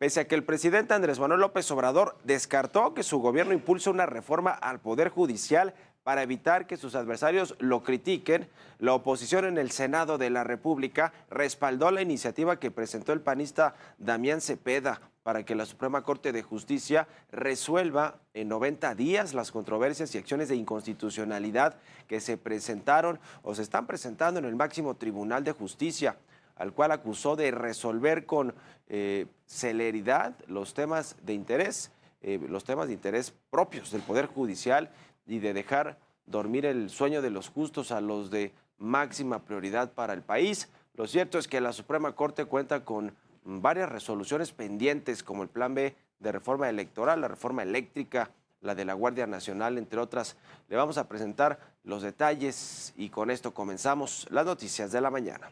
Pese a que el presidente Andrés Manuel López Obrador descartó que su gobierno impulse una reforma al Poder Judicial para evitar que sus adversarios lo critiquen, la oposición en el Senado de la República respaldó la iniciativa que presentó el panista Damián Cepeda para que la Suprema Corte de Justicia resuelva en 90 días las controversias y acciones de inconstitucionalidad que se presentaron o se están presentando en el máximo Tribunal de Justicia, al cual acusó de resolver con celeridad los temas de interés propios del Poder Judicial y de dejar dormir el sueño de los justos a los de máxima prioridad para el país. Lo cierto es que la Suprema Corte cuenta con varias resoluciones pendientes, como el Plan B de reforma electoral, la reforma eléctrica, la de la Guardia Nacional, entre otras. Le vamos a presentar los detalles y con esto comenzamos las noticias de la mañana.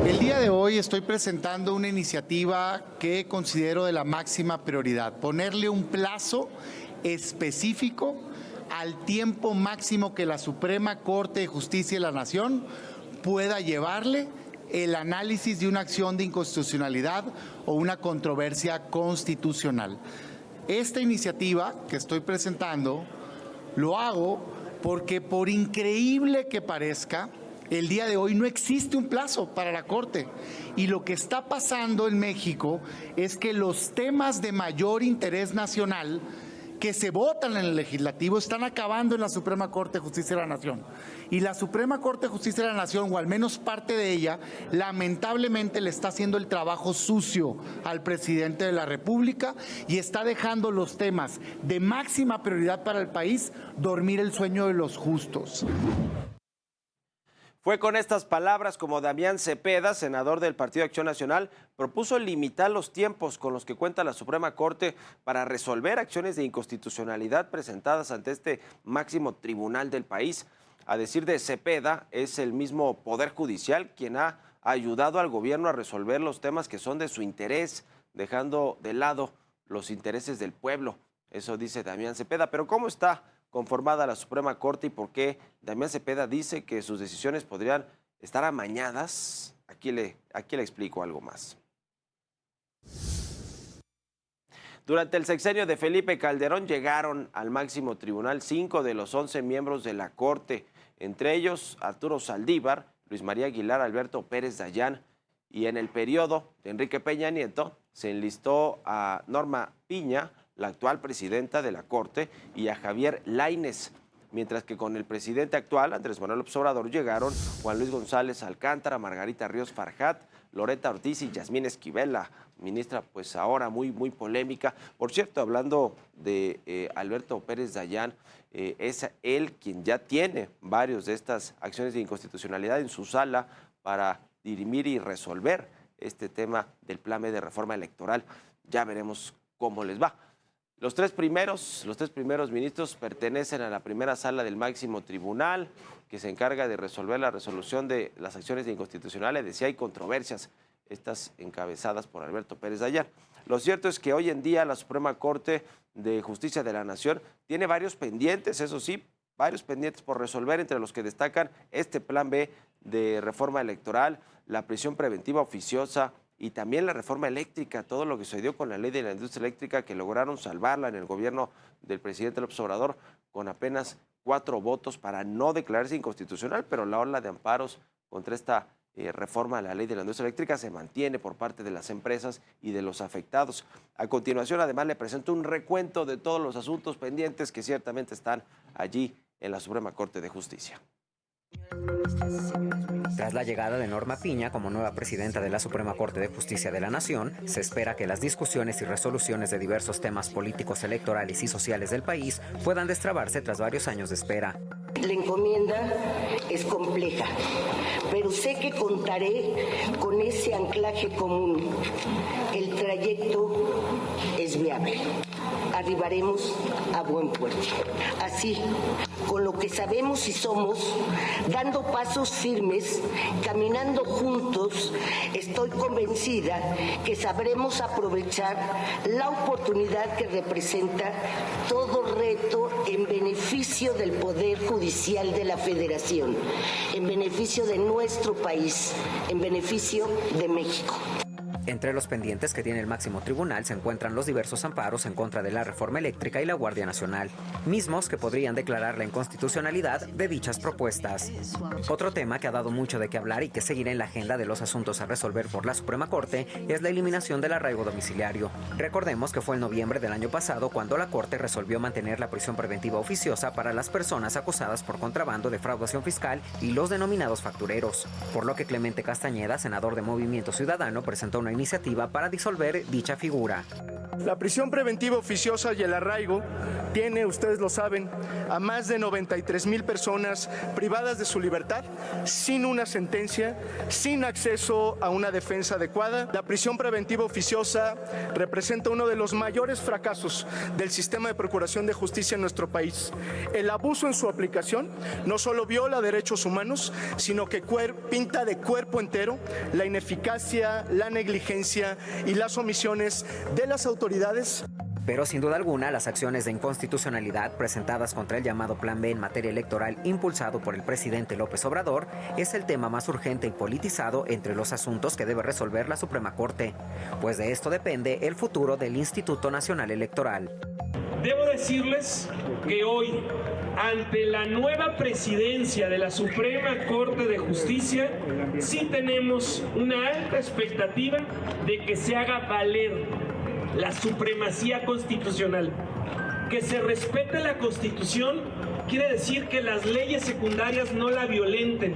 El día de hoy estoy presentando una iniciativa que considero de la máxima prioridad, ponerle un plazo específico al tiempo máximo que la Suprema Corte de Justicia de la Nación pueda llevarle el análisis de una acción de inconstitucionalidad o una controversia constitucional. Esta iniciativa que estoy presentando lo hago porque, por increíble que parezca, el día de hoy no existe un plazo para la Corte, y lo que está pasando en México es que los temas de mayor interés nacional que se votan en el Legislativo están acabando en la Suprema Corte de Justicia de la Nación. Y la Suprema Corte de Justicia de la Nación, o al menos parte de ella, lamentablemente le está haciendo el trabajo sucio al presidente de la República y está dejando los temas de máxima prioridad para el país dormir el sueño de los justos. Fue con estas palabras como Damián Cepeda, senador del Partido Acción Nacional, propuso limitar los tiempos con los que cuenta la Suprema Corte para resolver acciones de inconstitucionalidad presentadas ante este máximo tribunal del país. A decir de Cepeda, es el mismo Poder Judicial quien ha ayudado al gobierno a resolver los temas que son de su interés, dejando de lado los intereses del pueblo. Eso dice Damián Cepeda. Pero ¿cómo está conformada la Suprema Corte y por qué Damián Cepeda dice que sus decisiones podrían estar amañadas? Aquí le explico algo más. Durante el sexenio de Felipe Calderón llegaron al máximo tribunal 5 de los 11 miembros de la Corte, entre ellos Arturo Saldívar, Luis María Aguilar, Alberto Pérez Dayán, y en el periodo de Enrique Peña Nieto se enlistó a Norma Piña, la actual presidenta de la Corte, y a Javier Lainez, mientras que con el presidente actual, Andrés Manuel López Obrador, llegaron Juan Luis González Alcántara, Margarita Ríos Farjat, Loreta Ortiz y Yasmín Esquivel, la ministra pues ahora muy polémica. Por cierto, hablando de Alberto Pérez Dayán, es él quien ya tiene varios de estas acciones de inconstitucionalidad en su sala para dirimir y resolver este tema del plan B de reforma electoral. Ya veremos cómo les va. Los tres primeros ministros pertenecen a la primera sala del máximo tribunal, que se encarga de resolver la resolución de las acciones de inconstitucionales de si hay controversias, estas encabezadas por Alberto Pérez Dayán. Lo cierto es que hoy en día la Suprema Corte de Justicia de la Nación tiene varios pendientes, eso sí, varios pendientes por resolver, entre los que destacan este plan B de reforma electoral, la prisión preventiva oficiosa, y también la reforma eléctrica, todo lo que sucedió con la ley de la industria eléctrica, que lograron salvarla en el gobierno del presidente López Obrador con apenas 4 votos para no declararse inconstitucional, pero la ola de amparos contra esta reforma a la ley de la industria eléctrica se mantiene por parte de las empresas y de los afectados. A continuación, además, le presento un recuento de todos los asuntos pendientes que ciertamente están allí en la Suprema Corte de Justicia. Tras la llegada de Norma Piña como nueva presidenta de la Suprema Corte de Justicia de la Nación, se espera que las discusiones y resoluciones de diversos temas políticos, electorales y sociales del país puedan destrabarse tras varios años de espera. La encomienda es compleja, pero sé que contaré con ese anclaje común. El trayecto es viable. Arribaremos a buen puerto. Así, con lo que sabemos y somos, dando pasos firmes, caminando juntos, estoy convencida que sabremos aprovechar la oportunidad que representa todo reto en beneficio del Poder Judicial de la Federación, en beneficio de nuestro país, en beneficio de México. Entre los pendientes que tiene el máximo tribunal se encuentran los diversos amparos en contra de la reforma eléctrica y la Guardia Nacional, mismos que podrían declarar la inconstitucionalidad de dichas propuestas. Otro tema que ha dado mucho de qué hablar y que seguirá en la agenda de los asuntos a resolver por la Suprema Corte es la eliminación del arraigo domiciliario. Recordemos que fue en noviembre del año pasado cuando la Corte resolvió mantener la prisión preventiva oficiosa para las personas acusadas por contrabando, defraudación fiscal y los denominados factureros, por lo que Clemente Castañeda, senador de Movimiento Ciudadano, presentó una iniciativa para disolver dicha figura. La prisión preventiva oficiosa y el arraigo tiene, ustedes lo saben, a más de 93,000 personas privadas de su libertad, sin una sentencia, sin acceso a una defensa adecuada. La prisión preventiva oficiosa representa uno de los mayores fracasos del sistema de procuración de justicia en nuestro país. El abuso en su aplicación no solo viola derechos humanos, sino que pinta de cuerpo entero la ineficacia, la negligencia y las omisiones de las autoridades. Pero sin duda alguna, las acciones de inconstitucionalidad presentadas contra el llamado Plan B en materia electoral impulsado por el presidente López Obrador es el tema más urgente y politizado entre los asuntos que debe resolver la Suprema Corte, pues de esto depende el futuro del Instituto Nacional Electoral. Debo decirles que hoy, ante la nueva presidencia de la Suprema Corte de Justicia, sí tenemos una alta expectativa de que se haga valer la supremacía constitucional. Que se respete la Constitución quiere decir que las leyes secundarias no la violenten,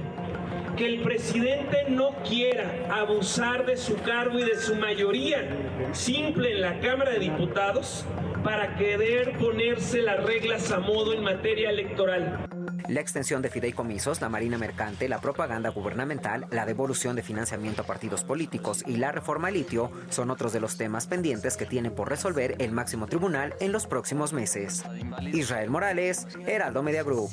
que el presidente no quiera abusar de su cargo y de su mayoría simple en la Cámara de Diputados para querer ponerse las reglas a modo en materia electoral. La extensión de fideicomisos, la marina mercante, la propaganda gubernamental, la devolución de financiamiento a partidos políticos y la reforma al litio son otros de los temas pendientes que tiene por resolver el máximo tribunal en los próximos meses. Israel Morales, Heraldo Media Group.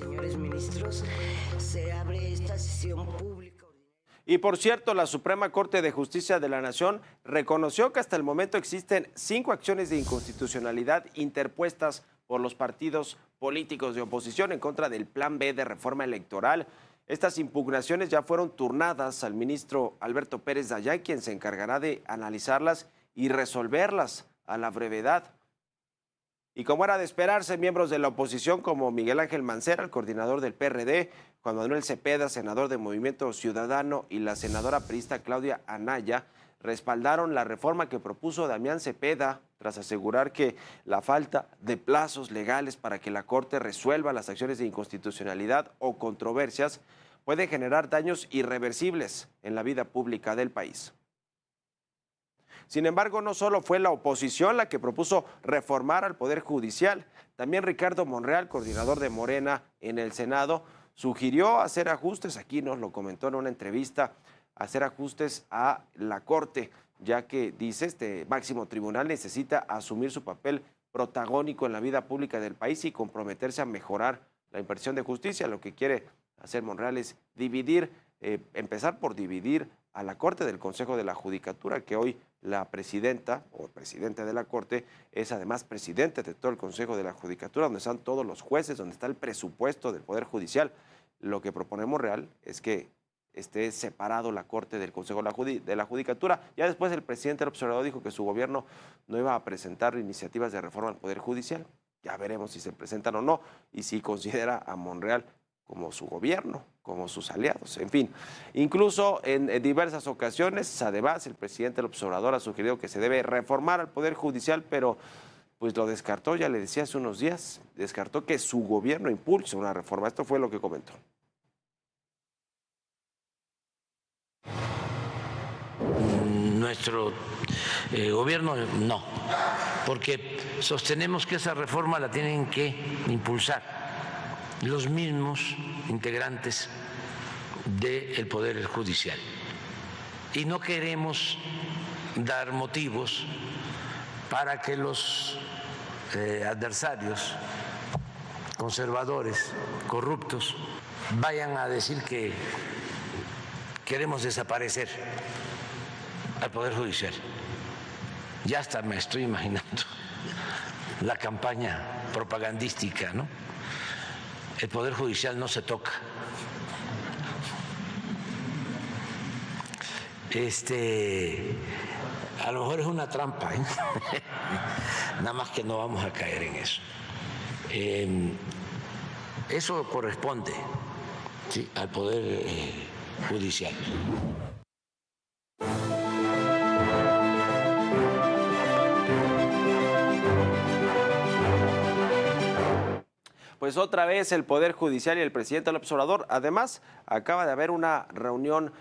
Y por cierto, la Suprema Corte de Justicia de la Nación reconoció que hasta el momento existen 5 acciones de inconstitucionalidad interpuestas por los partidos políticos de oposición en contra del Plan B de reforma electoral. Estas impugnaciones ya fueron turnadas al ministro Alberto Pérez Dayán, quien se encargará de analizarlas y resolverlas a la brevedad. Y como era de esperarse, miembros de la oposición como Miguel Ángel Mancera, el coordinador del PRD, Juan Manuel Cepeda, senador de Movimiento Ciudadano, y la senadora priista Claudia Anaya, respaldaron la reforma que propuso Damián Cepeda tras asegurar que la falta de plazos legales para que la Corte resuelva las acciones de inconstitucionalidad o controversias puede generar daños irreversibles en la vida pública del país. Sin embargo, no solo fue la oposición la que propuso reformar al Poder Judicial, también Ricardo Monreal, coordinador de Morena en el Senado, sugirió hacer ajustes, aquí nos lo comentó en una entrevista, hacer ajustes a la Corte, ya que, dice, este máximo tribunal necesita asumir su papel protagónico en la vida pública del país y comprometerse a mejorar la impartición de justicia. Lo que quiere hacer Monreal es dividir, empezar por dividir a la Corte del Consejo de la Judicatura, que hoy la presidenta o presidente de la Corte es además presidente de todo el Consejo de la Judicatura, donde están todos los jueces, donde está el presupuesto del Poder Judicial. Lo que propone Monreal es que esté separado la Corte del Consejo de la Judicatura. Ya después el presidente del observador dijo que su gobierno no iba a presentar iniciativas de reforma al Poder Judicial. Ya veremos si se presentan o no y si considera a Monreal como su gobierno, como sus aliados, en fin. Incluso en diversas ocasiones, además, el presidente del observador ha sugerido que se debe reformar al Poder Judicial, pero pues lo descartó, ya le decía hace unos días, descartó que su gobierno impulse una reforma. Esto fue lo que comentó. Nuestro gobierno no, porque sostenemos que esa reforma la tienen que impulsar los mismos integrantes del Poder Judicial. Y no queremos dar motivos para que los adversarios conservadores, corruptos, vayan a decir que queremos desaparecer al Poder Judicial. Ya hasta me estoy imaginando la campaña propagandística, ¿no? El Poder Judicial no se toca. A lo mejor es una trampa, ¿eh? Nada más que no vamos a caer en eso. Eso corresponde, ¿sí?, al Poder Judicial. Pues otra vez el Poder Judicial y el presidente López Obrador. Además, acaba de haber una reunión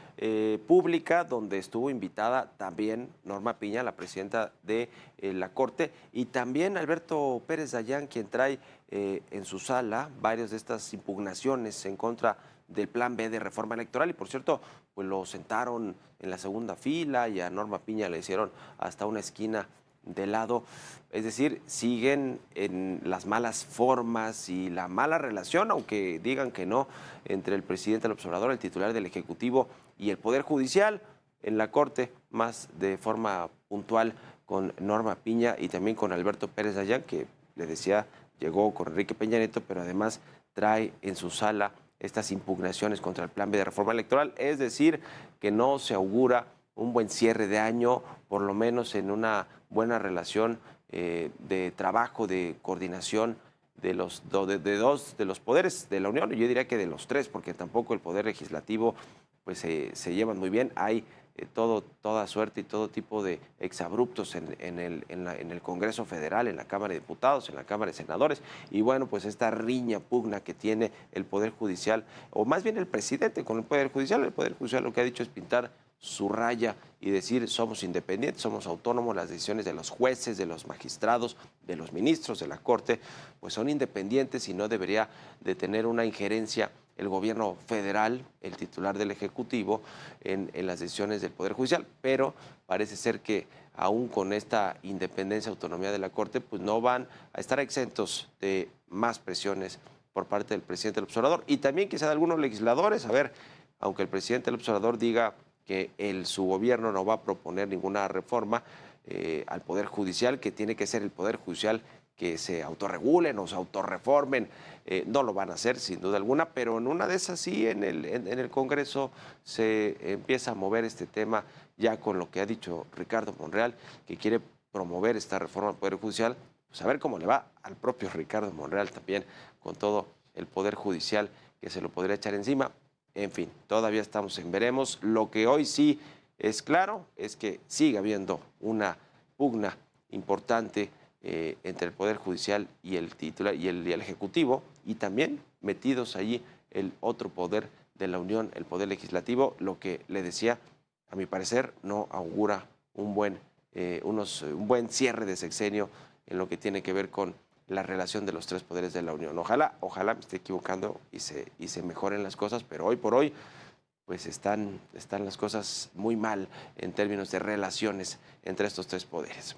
pública donde estuvo invitada también Norma Piña, la presidenta de la Corte, y también Alberto Pérez Dayán, quien trae en su sala varias de estas impugnaciones en contra del Plan B de reforma electoral. Y por cierto, pues lo sentaron en la segunda fila y a Norma Piña le hicieron hasta una esquina de lado. Es decir, siguen en las malas formas y la mala relación, aunque digan que no, entre el presidente López Obrador, el titular del Ejecutivo, y el Poder Judicial en la Corte, más de forma puntual con Norma Piña y también con Alberto Pérez Dayán, que le decía, llegó con Enrique Peña Nieto, pero además trae en su sala estas impugnaciones contra el Plan B de reforma electoral. Es decir, que no se augura un buen cierre de año, por lo menos en una buena relación de trabajo, de coordinación de dos de los poderes de la Unión. Yo diría que de los tres, porque tampoco el Poder Legislativo pues se llevan muy bien. Hay toda suerte y todo tipo de exabruptos en el Congreso Federal, en la Cámara de Diputados, en la Cámara de Senadores. Y bueno, pues esta riña, pugna que tiene el Poder Judicial, o más bien el presidente con el Poder Judicial lo que ha dicho es pintar su raya y decir somos independientes, somos autónomos, las decisiones de los jueces, de los magistrados, de los ministros de la Corte, pues son independientes y no debería de tener una injerencia el gobierno federal, el titular del Ejecutivo, en las decisiones del Poder Judicial. Pero parece ser que aún con esta independencia, autonomía de la Corte, pues no van a estar exentos de más presiones por parte del presidente López Obrador y también quizá de algunos legisladores. A ver, aunque el presidente López Obrador diga que su gobierno no va a proponer ninguna reforma al Poder Judicial, que tiene que ser el Poder Judicial que se autorregulen o se autorreformen, no lo van a hacer sin duda alguna, pero en una de esas sí, en el Congreso se empieza a mover este tema ya con lo que ha dicho Ricardo Monreal, que quiere promover esta reforma al Poder Judicial. Pues a ver cómo le va al propio Ricardo Monreal también con todo el Poder Judicial que se lo podría echar encima. En fin, todavía estamos en veremos. Lo que hoy sí es claro es que sigue habiendo una pugna importante entre el Poder Judicial y el titular y el Ejecutivo, y también metidos allí el otro poder de la Unión, el Poder Legislativo. Lo que le decía, a mi parecer, no augura un buen cierre de sexenio en lo que tiene que ver con la relación de los tres poderes de la Unión. Ojalá me esté equivocando y se mejoren las cosas, pero hoy por hoy pues están las cosas muy mal en términos de relaciones entre estos tres poderes.